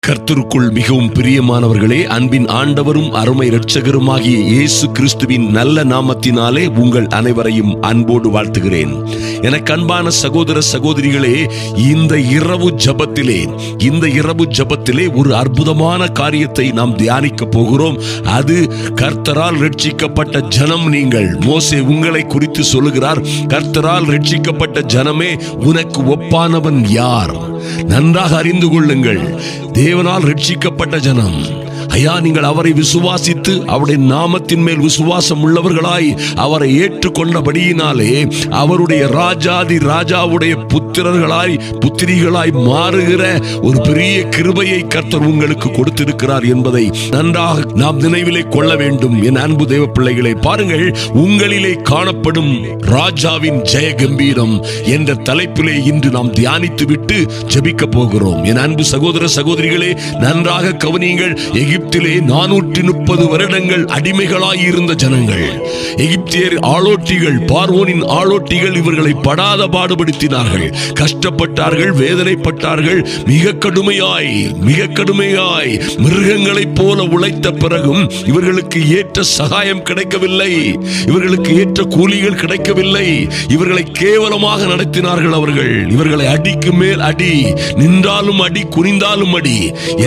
கர்த்தருக்குள் மிகவும் பிரியமானவர்களே, அன்பின் ஆண்டவரும் அருமை இரட்சகருமாகிய இயேசு கிறிஸ்துவின் நல்ல நாமத்தினாலே உங்கள் அனைவரையும் அன்போடு வாழ்த்துகிறேன். எனக்கு அன்பான சகோதர சகோதரிகளே, இந்த இரவு ஜபத்திலே ஒரு அற்புதமான காரியத்தை நாம் தியானிக்க போகிறோம். அது கர்த்தரால் ரட்சிக்கப்பட்ட ஜனம் நீங்கள். மோசே உங்களை குறித்து சொல்லுகிறார், கர்த்தரால் ரட்சிக்கப்பட்ட ஜனமே, உனக்கு ஒப்பானவன் யார்? நன்றாக அறிந்து கொள்ளுங்கள், தேவனால் ரட்சிக்கப்பட்ட ஜனம். ஐயா, நீங்கள் அவரை விசுவாசித்து அவருடைய நாமத்தின் மேல் விசுவாசம் உள்ளவர்களாய் அவரை ஏற்றுக்கொண்டபடியினாலே அவருடைய ராஜாதி ராஜாவுடைய புத்திரிகளாய் மாறுகிற ஒரு பெரிய கிருபையை கர்த்தர் உங்களுக்கு கொடுத்திருக்கிறார் என்பதை நன்றாக நாம் நினைவிலே கொள்ள வேண்டும். என் அன்பு தேவ பிள்ளைகளை பாருங்கள், உங்களிலே காணப்படும் ராஜாவின் ஜெய கம்பீரம் என்ற தலைப்பிலே இன்று நாம் தியானித்து விட்டு ஜெபிக்க போகிறோம். என் அன்பு சகோதர சகோதரிகளே, நன்றாக கவனியுங்கள். எகிப்திலே 430 வருடங்கள் அடிமைகளாய் இருந்த ஜனங்கள், எகிப்தியர் ஆளோட்டிகள், பார்வோனின் ஆளோட்டிகள் இவர்களை படாத பாடுபடுத்தினார்கள், கஷ்டப்பட்டார்கள், வேதனைப்பட்டார்கள். மிக கடுமையாய் மிருகங்களைப் போல உழைத்த பிறகும் இவர்களுக்கு ஏற்ற சகாயம் கிடைக்கவில்லை, இவர்களுக்கு ஏற்ற கூலிகள் கிடைக்கவில்லை. இவர்களை கேவலமாக நடத்தினார்கள். இவர்களை அடிக்கு மேல் அடி, நின்றாலும் அடி, குனிந்தாலும் அடி.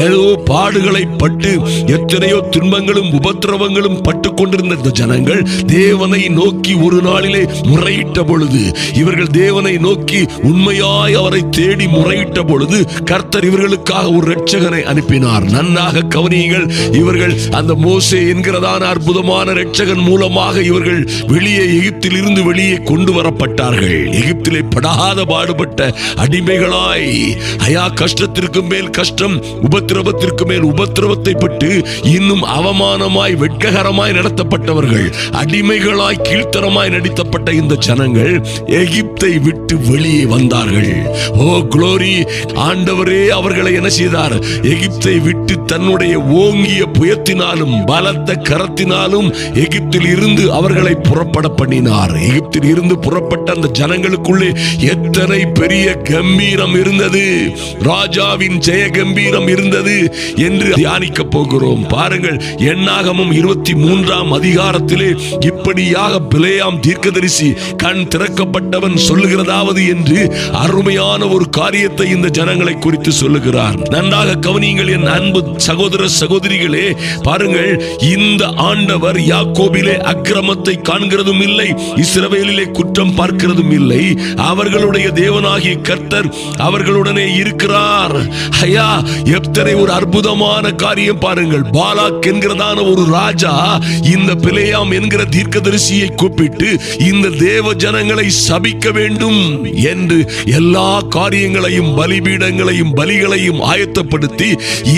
ஏதோ பாடுகளை பட்டு எத்தனையோ துன்பங்களும் உபத்திரவங்களும் பட்டு கொண்டிருந்த ஜனங்கள் தேவனை நோக்கி ஒரு நாளிலே முறையிட்ட பொழுது, இவர்கள் தேவனை நோக்கி உண்மையாய் அவரை தேடி முறையிட்ட பொழுது கர்த்தர் இவர்களுக்காக ஒரு இரட்சகனை அனுப்பினார். நன்றாக கவனியுங்கள். இவர்கள் அந்த மோசே என்கிறதான அற்புதமான இரட்சகன் மூலமாக இவர்கள் எகிப்தில் இருந்து வெளியே கொண்டு வரப்பட்டார்கள். எகிப்திலே படாத பாடுபட்ட அடிமைகளாய், ஐயா, கஷ்டத்திற்கு மேல் கஷ்டம், உபத்திரவத்திற்கு மேல் உபத்திரவத்தை பட்டு இன்னும் அவமானமாய் வெட்ககரமாய் நடத்தப்பட்டவர்கள், அடிமைகளாய் கீழ்த்தரமாய் நடித்தப்பட்ட இந்த ஜனங்கள் எகிப்தை விட்டு வெளியே வந்தார்கள். ஓ குளோரி! ஆண்டவரே அவர்களை என்ன செய்தார்? எகிப்தை விட்டு தன்னுடைய ஓங்கிய புயத்தினாலும் பலத்த கரத்தினாலும் எகிப்தில் இருந்து அவர்களை புறப்பட பண்ணினார். எகிப்தில் இருந்து புறப்பட்ட அந்த ஜனங்களுக்குள்ளே எத்தனை பெரிய கம்பீரம் இருந்தது, ராஜாவின் ஜெய கம்பீரம் இருந்தது என்று தியானிக்க போகிறோம். பாருங்கள், எண்ணாகமம் 23ஆம் அதிகாரத்திலே இப்படியாக பிலேயாம் தீர்க்கதரிசி கண் திறக்கப்பட்டவன் சொல்லுகிறதாவது என்று அருமையான ஒரு காரியத்தை இந்த ஜனங்களை குறித்து சொல்லுகிறார். நன்றாக கவனியுங்கள் என் அன்பு சகோதர சகோதரிகளே. பாருங்கள், இந்த ஆண்டவர் யாக்கோபிலே அக்கிரமத்தை காண்கிறதும் இல்லை, இஸ்ரவேலிலே குற்றம் பார்க்கிறதும் இல்லை. அவர்களுடைய தேவனாகிய கர்த்தர் அவர்களுடனே இருக்கிறார். ஐயா, எத்தனை ஒரு அற்புதமான காரியம் பாருங்கள். பாலாக் என்கிறதான ஒரு ராஜா இந்த பிலேயாம் என்கிற தீர்க்கதரிசியை கூப்பிட்டு இந்த தேவ ஜனங்களை சபிக்க வேண்டும் என்று எல்லா காரியங்களையும், பலிபீடங்களையும் பலிகளையும் ஆயத்தப்படுத்தி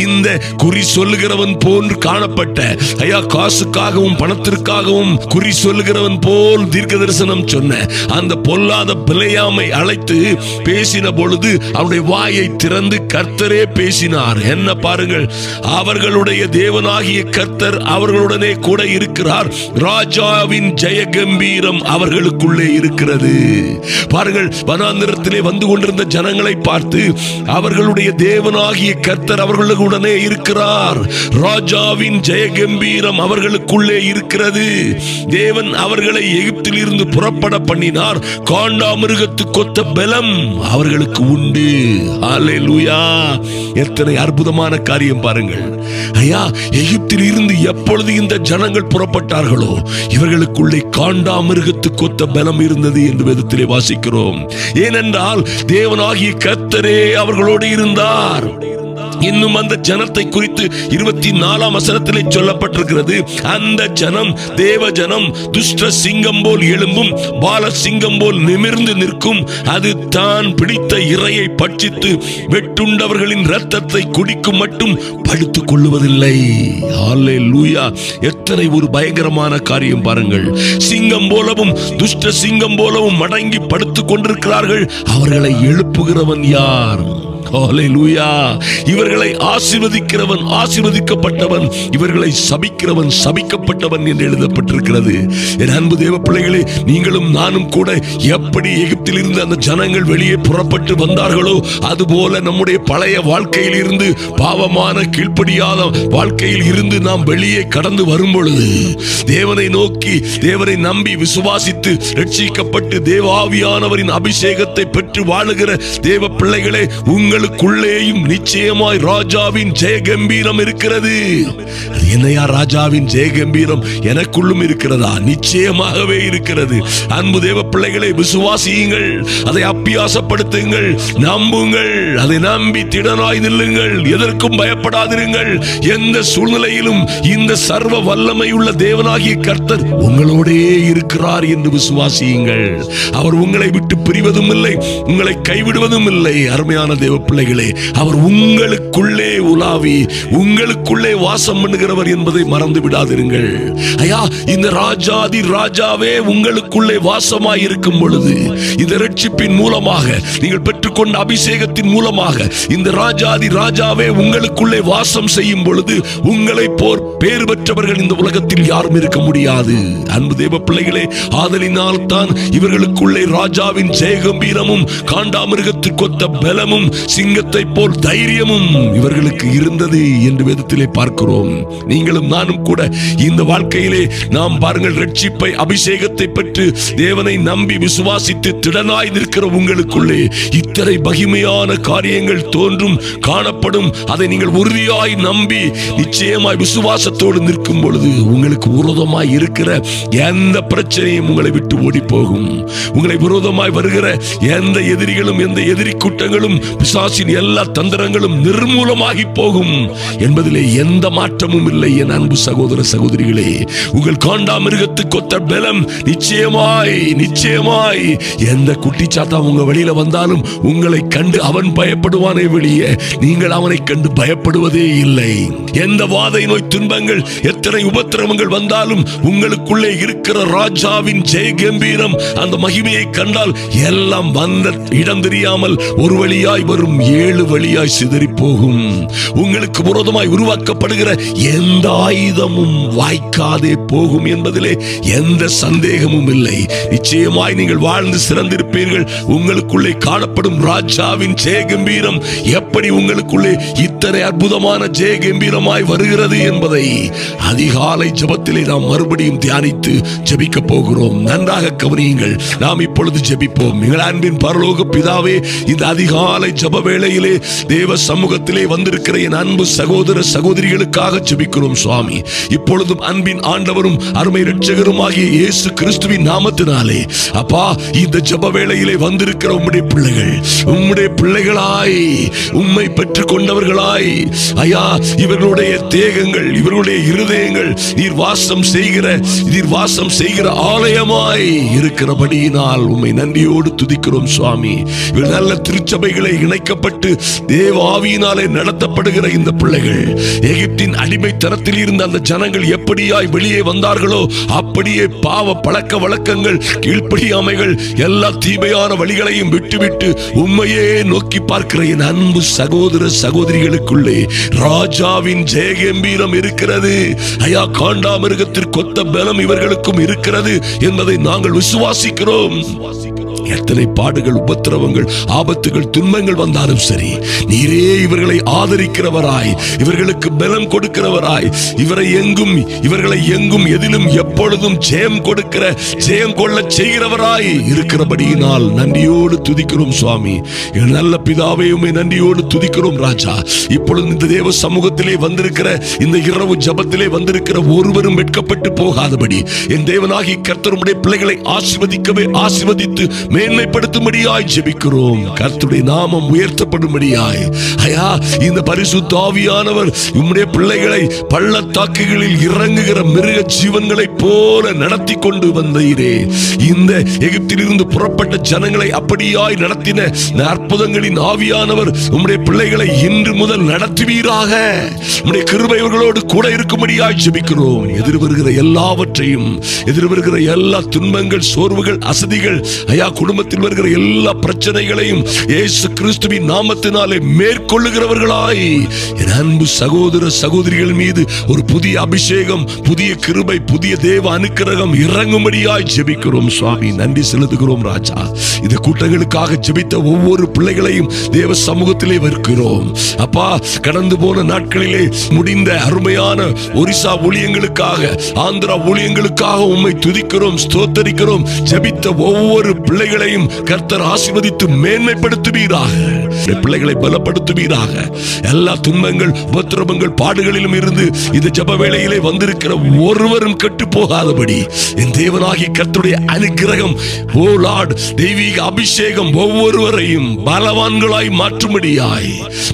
இந்த குறி சொல்லுகிறவன் போன்று காணப்பட்ட, ஐயா, காசுக்காகவும் பணத்திற்காகவும் குறி சொல்லுகிறவன் போல் தீர்க்க தரிசனம் சொன்ன அந்த பொல்லாத பிலேயாமை அழைத்து பேசின பொழுது அவருடைய வாயை திறந்து கர்த்தரே பேசினார். என்ன பாருங்கள், அவர்களுடைய தேவனாகிய கர்த்தர் அவர்களுடனே கூட இருக்கிறார். ராஜாவின் ஜெய கம்பீரம் அவர்களுக்குள்ளே இருக்கிறது. பாருங்கள், வனாந்திரத்திலே வந்து கொண்டிருந்த ஜனங்களை பார்த்து அவர்களுடைய தேவனாகிய கர்த்தர் அவர்களுடனே இருக்கிறார். ராஜாவின் ஜெய கம்பீரம் அவர்களுக்குள்ளே இருக்கிறது. தேவன் அவர்களை எகிப்தில் இருந்து புறப்பட பண்ணினார். காண்டாமிருகத்துக்கு ஒத்த பலம் அவர்களுக்கு உண்டு. ஹல்லேலூயா! எத்தனை அற்புதமான காரியம் பாருங்கள். ஐயா, எகிப்தில் இருந்து எப்பொழுது இந்த ஜனங்கள் புறப்பட்டார்களோ இவர்களுக்குள்ளே காண்டாமிருகத்துக்கு ஒத்த பலம் இருந்தது என்று வேதத்திலே வாசிக்கிறோம். ஏனென்றால் தேவனாகிய கர்த்தரே அவர்களோடு இருந்தார். இன்னும் அந்த ஜனத்தை குறித்து 24ஆம் வசனத்திலே சொல்லப்பட்டிருக்கிறது, அந்த ஜனம் தேவ ஜனம் துஷ்ட சிங்கம் போல் எழும்பும், பால சிங்கம் போல் நிமிர்ந்து நிற்கும். அது தான் பிடித்த இரையை பட்சித்து வெட்டுண்டவர்களின் இரத்தத்தை குடிக்கும் மட்டும் படுத்துக் கொள்ளுவதில்லை. ஹல்லேலூயா! எத்தனை ஒரு பயங்கரமான காரியம் பாருங்கள். சிங்கம் போலவும் துஷ்ட சிங்கம் போலவும் மடங்கி படுத்துக் கொண்டிருக்கிறார்கள். அவர்களை எழுப்புகிறவன் யார்? ஹல்லேலூயா. இவர்களை ஆசீர்வதிக்கிறவன் ஆசீர்வதிக்கப்பட்டவன், இவர்களை சபிக்கிறவன் சபிக்கப்பட்டவன் என்று எழுதப்பட்டிருக்கிறது. என் அன்பு தேவ பிள்ளைகளே, நீங்களும் நானும் கூட எப்படி எகிப்தில் இருந்து அந்த ஜனங்கள் வெளியே புறப்பட்டு வந்தார்களோ அதுபோல நம்முடைய பழைய வாழ்க்கையில் இருந்து, பாவமான கீழ்ப்படியாத வாழ்க்கையில் இருந்து நாம் வெளியே கடந்து வரும் பொழுது, தேவனை நோக்கி தேவனை நம்பி விசுவாசித்து ரட்சிக்கப்பட்டு தேவாவியானவரின் அபிஷேகத்தை பெற்று வாழுகிற தேவ பிள்ளைகளே, உங்களுக்குள்ளேயும் நிச்சயமாய் ராஜாவின் ஜெயகம்பீரம் இருக்கிறது. என்னையா ராஜாவின் ஜெயகம்பீரம் எனக்குள்ளும் இருக்கிறதா? நிச்சயமாகவே இருக்கிறது. அன்பு தேவ பிள்ளைகளை, விசுவாசியுங்கள், அதை அப்பியாசப்படுத்துங்கள், நம்புங்கள், அதை நம்பி திடனாய் நில்லுங்கள், எதற்கும் பயப்படாதிருங்கள். எந்த சூழ்நிலையிலும் இந்த சர்வ வல்லமை உள்ள தேவனாகிய கர்த்தர் உங்களோடே இருக்கிறார் என்று விசுவாசியுங்கள். அவர் உங்களை விட்டு பிரிவதும் இல்லை, உங்களை கைவிடுவதும் இல்லை. அருமையான தேவ பிள்ளைகளே, அவர் உங்களுக்குள்ளே உலாவி உங்களுக்குள்ளே வாசம் பண்ணுகிறவர் என்பதை மறந்து விடாதிருங்கள். ஐயா, இந்த ராஜாதி ராஜாவே உங்களுக்குள்ளே வாசமாய் இருக்கும் பொழுது, இந்த ரட்சிப்பின் மூலமாக நீங்கள் பெற்றுக்கொண்ட அபிஷேகத்தின் மூலமாக இந்த ராஜாதி ராஜாவே உங்களுக்குள்ளே வாசம் செய்யும் பொழுது, உங்களை போர் பேர் பெற்றவர்கள் இந்த உலகத்தில் யாரும் இருக்க முடியாது. அன்பு தேவ பிள்ளைகளே, ஆதலினால் தான் இவர்களுக்குள்ளே ராஜாவின் ஜெயகம்பீரமும் காண்டாமிருகத்திற்கொத்த பலமும் சிங்கத்தை போல் தைரியமும் இவர்களுக்கு இருந்தது என்று வேதத்திலே பார்க்கிறோம். நீங்களும் நானும் கூட இந்த வாழ்க்கையிலே நாம் பாருங்கள், ரட்சிப்பை அபிஷேகத்தை பெற்று தேவனை நம்பி விசுவாசித்து திடனாய் நிற்கிற உங்களுக்குள்ளே இத்தனை மகிமையான காரியங்கள் தோன்றும், காணப்படும். அதை நீங்கள் உறுதியாய் நம்பி நிச்சயமாய் விசுவாசத்தோடு நிற்கும் பொழுது உங்களுக்கு விரோதமாய் இருக்கிற எந்த பிரச்சனையும் உங்களை விட்டு ஓடி போகும். உங்களை விரோதமாய் வருகிற எந்த எதிரிகளும், எந்த எதிரி கூட்டங்களும், பிசாசின் எல்லா தந்திரங்களும் நிர்மூலமாகி போகும் என்பதிலே எந்த மாற்றமும் இல்லை. என் அன்பு சகோதர சகோதரிகளே, உங்கள் காண்டாமிருகத்துக்கு ஒத்த பலம் நிச்சயமாய் நிச்சயமாய் எந்த குட்டிச்சாத்தா உங்க வழியில வந்தாலும் உங்களை கண்டு அவன் பயப்படுவானே வெளியே, நீங்கள் அவனை கண்டு பயப்படுவதே இல்லை. எந்த வாதை நோய் துன்பங்கள், எத்தனை உபத்திரவங்கள் வந்தாலும் உங்களுக்குள்ளே இருக்கிற ராஜாவின் ஜெய கம்பீரம், அந்த மகிமையை கண்டால் எல்லாம் வந்த இடம் தெரியாமல் ஒரு வழியாய் வரும், 7 வழியாய் சிதறி போகும். உங்களுக்கு விரோதமாய் உருவாக்கப்படுகிற எந்த ஆயுதமும் வாய்க்காதே போகும் என்பதிலே எந்த சந்தேகமும் இல்லை. நிச்சயமாய் நீங்கள் வாழ்ந்து சிறந்திருப்பீர்கள். உங்களுக்குள்ளே காணப்படும் ராஜாவின் ஜெய கம்பீரம் எப்படி உங்களுக்குள்ளே இத்தனை அற்புதமான ஜெய கம்பீரமாய் வருகிறது என்பதை அதிகாலை ஜெபத்திலே நாம் மறுபடியும் தியானித்து ஜெபிக்க போகிறோம். நன்றாக கவனியுங்கள். நாம் இப்பொழுது ஜெபிப்போம். எங்கள் அன்பின் பரலோக பிதாவே, இந்த அதிகாலை ஜெப வேளையிலே தேவ சமூகத்திலே வந்திருக்கிற என் அன்பு சகோதர சகோதரிகளுக்காக ஜெபிக்கிறோம் சுவாமி. இப்பொழுதும் அன்பின் ஆண்டவரும் அருமை இரட்சகருமாகிய இயேசு கிறிஸ்துவின் நாமத்தினாலே அப்பா, இந்த ஜெப வேளையிலே வந்திருக்கிற உம்முடைய பிள்ளைகள், உம்முடைய பிள்ளைகளாய் உம்மை பெற்றுக் கொண்டவர்களாய் ஐயா, இவர்களுடைய தேகங்கள், இவர்களுடைய இருதயங்கள் நீர் வாசம் செய்கிற ஆலயமாய் இருக்கிறபடியினால் உம்மை நன்றியோடு துதிக்கிறோம் சுவாமி. இவர் நல்ல திருச்சபைகளை இணைக்கப்பட்டு தேவ ஆவியினாலே நடத்தப்படுகிற இந்த பிள்ளைகள், எகிப்தின் அடிமைத்தனத்தில் இருந்த அந்த ஜனங்கள் எப்படியாய் வெளியே வந்தார்களோ அப்படியே பாவ பழக்க வழக்கங்கள், கீழ்ப்படியாமைகள், எல்லா தீமையான வழிகளையும் விட்டுவிட்டு உம்மையே நோக்கி பார்க்கிற என் அன்பு சகோதர சகோதரிகளுக்குள்ளே ராஜாவின் ஜெயகம்பீரம் இருக்கிறது. ஐயா, காண்டாமிருகத்திற்கொத்த பலம் இவர்களுக்கும் இருக்கிறது என்பதை நாங்கள் விசுவாசிக்கிறோம். எத்தனை பாடுகள், உபத்திரவங்கள், ஆபத்துகள், துன்பங்கள் வந்தாலும் சரி, நீரே இவர்களை ஆதரிக்கிறவராய், இவர்களுக்கு பலம் கொடுக்கிறவராய், இவர்களை எங்கும் எதிலும் எப்பொழுதும் ஜெயம் கொடுக்கிற, ஜெயம் கொள்ள செய்கிறவராய் இருக்கிறபடியினால் நன்றியோடு துதிக்கிறோம் சுவாமி. என் நல்ல பிதாவே, உம்மை நன்றியோடு துதிக்கிறோம் ராஜா. இப்பொழுது இந்த தேவ சமூகத்திலே வந்திருக்கிற, இந்த இரவு ஜபத்திலே வந்திருக்கிற ஒருவரும் வெட்கப்பட்டு போகாதபடி என் தேவனாகி கர்த்தருடைய பிள்ளைகளை ஆசீர்வதித்து மேன்மைப்படுத்தும்படியாய் ஜெபிக்கிறோம். கர்த்தருடைய நாமம் உயர்த்தப்படும்படியாய் ஐயா, இந்த பரிசுத்த ஆவியானவர் உம்முடைய பிள்ளைகளை பள்ளத்தாக்குகளில் இறங்குகிற மிருக ஜீவன்களைப் போல நடத்தி கொண்டு வந்தீரே. இந்த எகிப்திலிருந்து புறப்பட்ட ஜனங்களை அப்படியாய் நடத்தின அற்புதங்களின் ஆவியானவர் உம்முடைய பிள்ளைகளை இன்று முதல் நடத்துவீராக. உம்முடைய கிருபை இவர்களோடு கூட இருக்கும்படியாய் ஜெபிக்கிறோம். எதிர்வருகிற எல்லாவற்றையும், எதிர்வருகிற எல்லா துன்பங்கள், சோர்வுகள், அசதிகள் ஐயா, குடும்பத்தில் வருகிற எல்லா பிரச்சனைகளையும் இயேசு கிறிஸ்துவின் நாமத்தினாலே மேற்கொள்ளுகிறவர்களாய் என் அன்பு சகோதர சகோதரிகள் மீது ஒரு புதிய அபிஷேகம், புதிய கிருபை, புதிய தேவ அனுக்கிரகம் இறங்கும்படியாய் ஜெபிக்கிறோம் சுவாமி. நன்றி செலுத்துகிறோம் ராஜா. இந்த கூட்டங்களுக்காக ஜெபித்த ஒவ்வொரு பிள்ளைகளையும் தேவ சமூகத்திலே வருகிறோம் அப்பா. கடந்து போன நாட்களிலே முடிந்த அருமையான ஒரிசா ஊழியங்களுக்காக, ஆந்திரா ஊழியங்களுக்காக உம்மை துதிக்கிறோம், ஸ்தோத்தரிக்கிறோம். ஜெபித்த ஒவ்வொரு பிள்ளைகளையும் கர்த்தர் ஆசீர்வதித்து மேன்மைப்படுத்துவீராக, பிள்ளைகளை பலப்படுத்துவீராக. எல்லா துன்பங்கள், உபத்திரவங்கள், பாடுகளிலும் இருந்து இந்த ஜெப வேளையிலே வந்திருக்கிற ஒருவரும் கெட்டு போகாதபடி என் தேவனாகிய கர்த்தருடைய அனுக்கிரகம், ஓ லார்ட், தெய்வீக அபிஷேகம் ஒவ்வொருவரையும் பலவான்களாய் மாற்றும்படியாய்,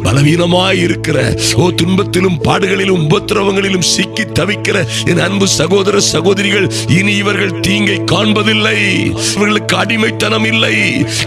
பலவீனமாய் இருக்கிற, ஓ துன்பத்திலும் பாடுகளிலும் உபத்திரவங்களிலும் சிக்கி தவிக்கிற என் அன்பு சகோதர சகோதரிகள் இனி இவர்கள் தீங்கை காண்பதில்லை, இவர்களுக்கு அடிமைத்தனம் இல்லை,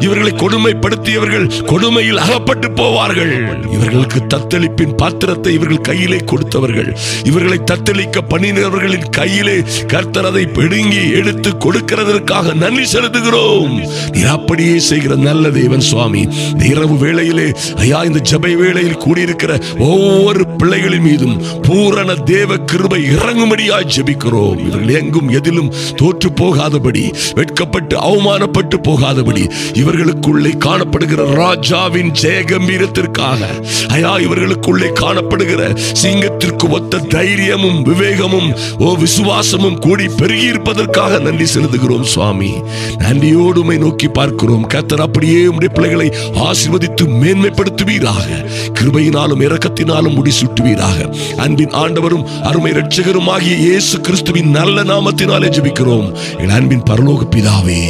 இவர்களை கொடுமைப்படுத்தியவர்கள் கொடுமையில் அகப்பட்டு போவார்கள். இவர்களுக்கு தத்தளிப்பின் பாத்திரத்தை இவர்கள் கையிலே கொடுத்தவர்கள், இவர்களை தத்தளிக்க பண்ணினவர்களின் கையிலே கர்த்தர் அதை பிடுங்கி எடுத்து கொடுக்கிறதற்காக நன்றி செலுத்துகிறோம். நீர் அப்படியே செய்கிற நல்ல தேவன் சுவாமி. இந்த இரவு வேளையிலே ஐயா, இந்த ஜெப வேளையில் கூடியிருக்கிற ஒவ்வொரு பிள்ளைகளின் மீதும் பூரண தேவ கிருபை இறங்கும்படியாய் ஜெபிக்கிறோம். இவர்கள் எங்கும் எதிலும் தோற்று போகாதபடி, வெட்கப்பட்டு அவமானப்பட்டு போகாதபடி, இவர்களுக்குள்ளே காணப்படுகிற ராஜாவின் ஜெய கம்பீரத்திற்காக ஐயா, இவர்களுக்குள்ளே காணப்படுகிற சிங்கத்திற்கு ஒத்த தைரியமும் விவேகமும் விசுவாசமும் கூடி பெருகி இருப்பதற்காக நன்றி செலுத்துகிறோம் சுவாமி. நன்றியோடு உம்மை நோக்கி பார்க்கிறோம். கர்த்தர் அப்படியே உம்முடைய பிள்ளைகளை ஆசீர்வதித்து மேன்மைப்படுத்துவீராக, கிருபையினாலும் இரக்கத்தினாலும் முடிசூட்டுவீராக. அன்பின் ஆண்டவரும் அருமை இரட்சகருமாகிய இயேசு கிறிஸ்துவின் நல்ல நாமத்தினாலே ஜெபிக்கிறோம் எங்கள் அன்பின் பரலோக பிதாவே.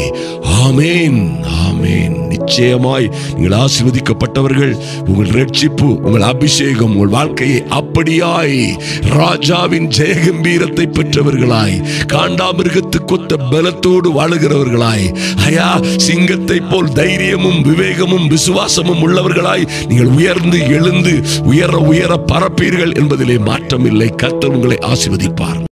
ஆமேன், ஆமேன். நிச்சயமாய் நீங்கள் ஆசீர்வதிக்கப்பட்டவர்கள். உங்கள் ரட்சிப்பு, உங்கள் அபிஷேகம், உங்கள் வாழ்க்கையை அப்படியாய் ராஜாவின் ஜெயகம்பீரத்தை பெற்றவர்களாய், காண்டாமிருகத்துக்கு ஒத்த பலத்தோடு வாழுகிறவர்களாய், ஐயா, சிங்கத்தை போல் தைரியமும் விவேகமும் விசுவாசமும் உள்ளவர்களாய் நீங்கள் உயர்ந்து எழுந்து உயர உயர பரப்பீர்கள் என்பதிலே மாற்றமில்லை. கர்த்தர் உங்களை ஆசீர்வதிப்பார்.